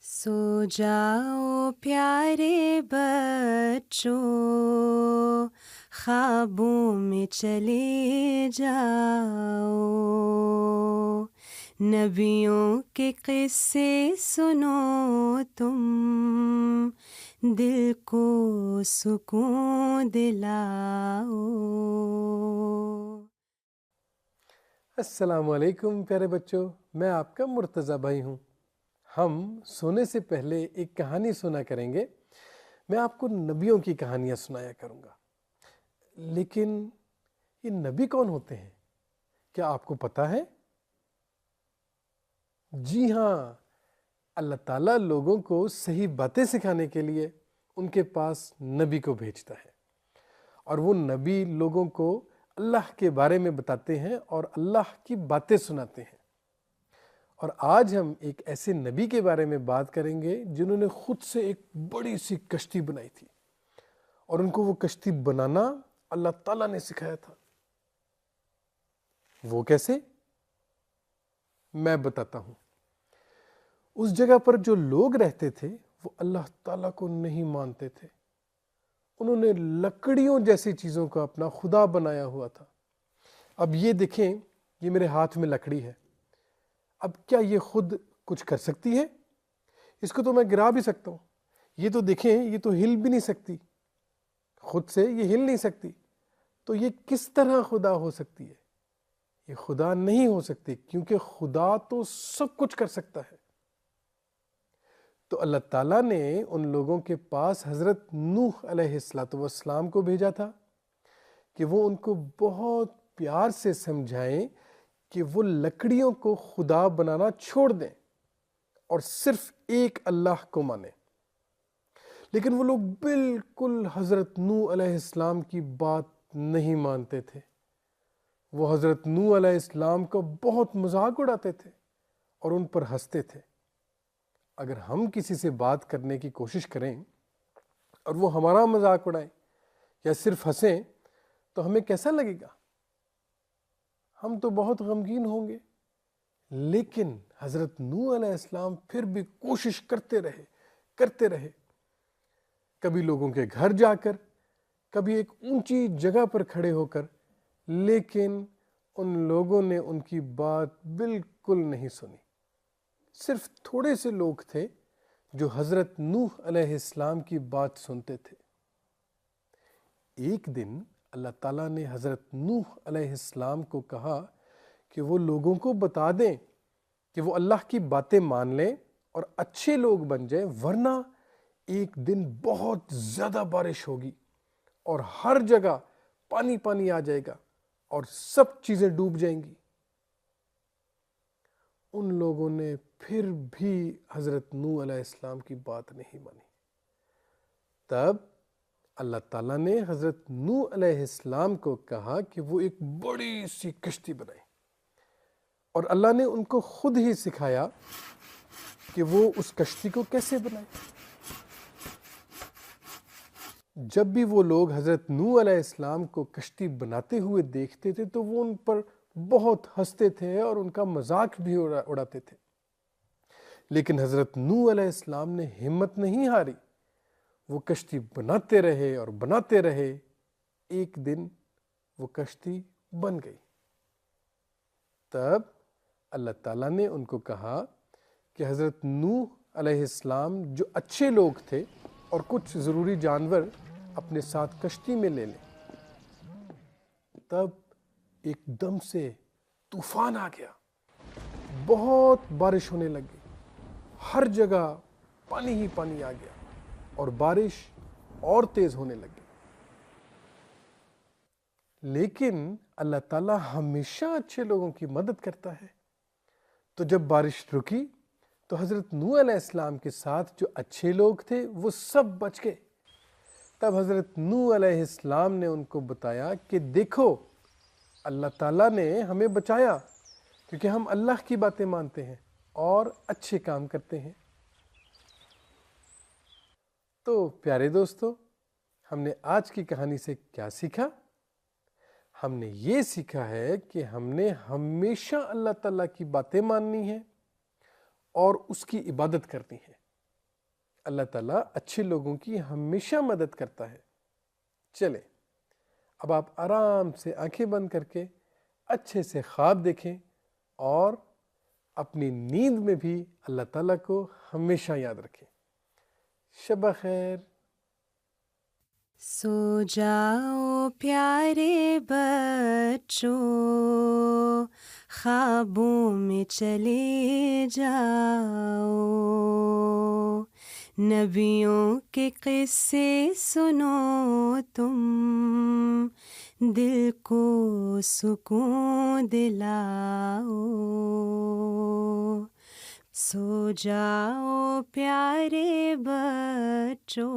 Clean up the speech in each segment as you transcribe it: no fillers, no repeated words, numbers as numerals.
सो जाओ प्यारे बच्चों, ख्वाबों में चले जाओ, नबियों के किस्से सुनो तुम, दिल को सुकून दिलाओ। अस्सलाम वालेकुम प्यारे बच्चों, मैं आपका मुर्तज़ा भाई हूँ। हम सोने से पहले एक कहानी सुना करेंगे। मैं आपको नबियों की कहानियाँ सुनाया करूँगा। लेकिन ये नबी कौन होते हैं, क्या आपको पता है? जी हाँ, अल्लाह ताला लोगों को सही बातें सिखाने के लिए उनके पास नबी को भेजता है, और वो नबी लोगों को अल्लाह के बारे में बताते हैं और अल्लाह की बातें सुनाते हैं। और आज हम एक ऐसे नबी के बारे में बात करेंगे जिन्होंने खुद से एक बड़ी सी कश्ती बनाई थी, और उनको वो कश्ती बनाना अल्लाह ताला ने सिखाया था। वो कैसे, मैं बताता हूँ। उस जगह पर जो लोग रहते थे वो अल्लाह ताला को नहीं मानते थे। उन्होंने लकड़ियों जैसी चीज़ों का अपना खुदा बनाया हुआ था। अब ये देखें, ये मेरे हाथ में लकड़ी है। अब क्या ये खुद कुछ कर सकती है? इसको तो मैं गिरा भी सकता हूँ। ये तो देखें, ये तो हिल भी नहीं सकती, खुद से ये हिल नहीं सकती। तो ये किस तरह खुदा हो सकती है? ये खुदा नहीं हो सकती, क्योंकि खुदा तो सब कुछ कर सकता है। तो अल्लाह ताला ने उन लोगों के पास हज़रत नूह अलैहिस्सलाम को भेजा था कि वो उनको बहुत प्यार से समझाएं कि वो लकड़ियों को खुदा बनाना छोड़ दें और सिर्फ एक अल्लाह को माने। लेकिन वो लोग बिल्कुल हज़रत नूह अलैहिस्सलाम की बात नहीं मानते थे। वो हज़रत नूह अलैहिस्सलाम का बहुत मजाक उड़ाते थे और उन पर हंसते थे। अगर हम किसी से बात करने की कोशिश करें और वो हमारा मजाक उड़ाए या सिर्फ हंसें, तो हमें कैसा लगेगा? हम तो बहुत गमगीन होंगे। लेकिन हज़रत नूह अलैहिस्सलाम फिर भी कोशिश करते रहे। कभी लोगों के घर जाकर, कभी एक ऊंची जगह पर खड़े होकर, लेकिन उन लोगों ने उनकी बात बिल्कुल नहीं सुनी। सिर्फ थोड़े से लोग थे जो हज़रत नूह अलैहिस्सलाम की बात सुनते थे। एक दिन अल्लाह ताला ने हज़रत नूह अलैहिस्सलाम को कहा कि वो लोगों को बता दें कि वो अल्लाह की बातें मान लें और अच्छे लोग बन जाएं, वरना एक दिन बहुत ज़्यादा बारिश होगी और हर जगह पानी पानी आ जाएगा और सब चीज़ें डूब जाएंगी। उन लोगों ने फिर भी हज़रत नूह अलैहिस्सलाम की बात नहीं मानी। तब अल्लाह ताला ने हज़रत नूह अलैहिस्सलाम को कहा कि वो एक बड़ी सी कश्ती बनाए, और अल्लाह ने उनको खुद ही सिखाया कि वो उस कश्ती को कैसे बनाए। जब भी वो लोग हज़रत नूह अलैहिस्सलाम को कश्ती बनाते हुए देखते थे तो वो उन पर बहुत हंसते थे और उनका मजाक भी उड़ाते थे। लेकिन हज़रत नूह अलैहिस्सलाम ने हिम्मत नहीं हारी। वो कश्ती बनाते रहे और बनाते रहे। एक दिन वो कश्ती बन गई। तब अल्लाह ताला ने उनको कहा कि हज़रत नूह अलैहिस्सलाम जो अच्छे लोग थे और कुछ ज़रूरी जानवर अपने साथ कश्ती में ले लें। तब एकदम से तूफान आ गया, बहुत बारिश होने लगी, हर जगह पानी ही पानी आ गया और बारिश और तेज होने लगी। लेकिन अल्लाह ताला हमेशा अच्छे लोगों की मदद करता है। तो जब बारिश रुकी तो हज़रत नूह अलैहिस्सलाम के साथ जो अच्छे लोग थे वो सब बच गए। तब हज़रत नूह अलैहिस्सलाम ने उनको बताया कि देखो, अल्लाह ताला ने हमें बचाया क्योंकि हम अल्लाह की बातें मानते हैं और अच्छे काम करते हैं। तो प्यारे दोस्तों, हमने आज की कहानी से क्या सीखा? हमने ये सीखा है कि हमने हमेशा अल्लाह ताला की बातें माननी है और उसकी इबादत करनी है। اللہ تعالیٰ اچھے لوگوں کی ہمیشہ مدد کرتا ہے۔ چلیں اب آپ آرام سے آنکھیں بند کر کے اچھے سے خواب دیکھیں اور اپنی نیند میں بھی اللہ تعالیٰ کو ہمیشہ یاد رکھیں۔ شب خیر۔ سو جاؤ پیارے بچوں، خوابوں میں چلے جاؤ، نبیوں کے قصے سنو تم، دل کو سکون دلاؤ۔ سو جاؤ پیارے بچوں،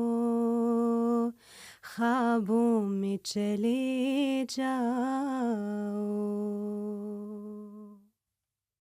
خوابوں میں چلے جاؤ۔